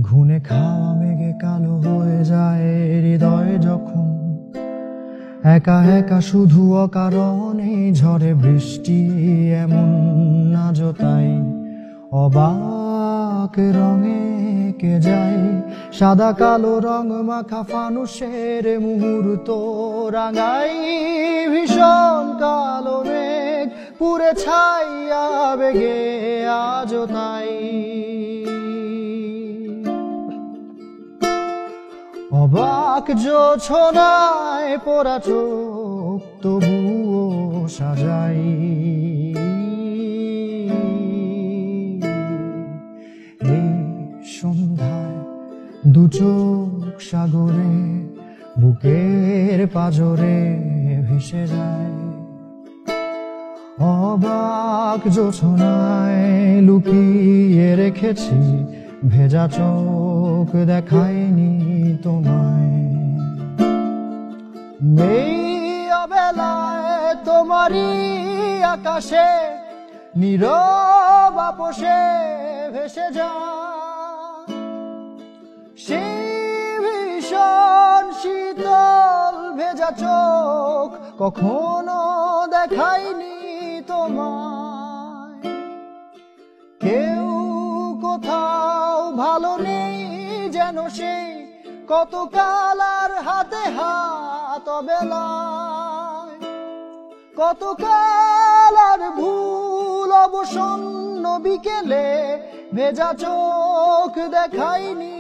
ঘুনে খাওয়া মেঘে কালো হয়ে যায় হৃদয় যখন একা একা শুধু অকারণে ঝরে বৃষ্টি এমন নাজো তাই অবাক রঙে কে যায় সাদা কালো রং মাখা ফানুষের মুহূর্ত রাঙাই ভীষণ কালো মেঘ পুরে ছাইয়া বেগে আজও তাই অবাক জোছনায় পোড়া চোখ তবুও সাজাই এই সন্ধ্যায় দু চোখ সাগরে বুকের পাজরে ভেসে যায় অবাক জোছনায় লুকিয়ে রেখেছি ভেজা চোখ দেখায়নি তোমায় এই অবেলায় তোমারই আকাশে নীরব আপোষে ভেসে যায় সেই ভীষণ শীতল ভেজা চোখ কখনো দেখায়নি তোমায় কেউ কোথাও ভালো নেই যেন সেই কত কালার হাতে হাত বেলায় কত কালার ভুল অবসন্ন বিকেলে ভেজা চোখ দেখায়নি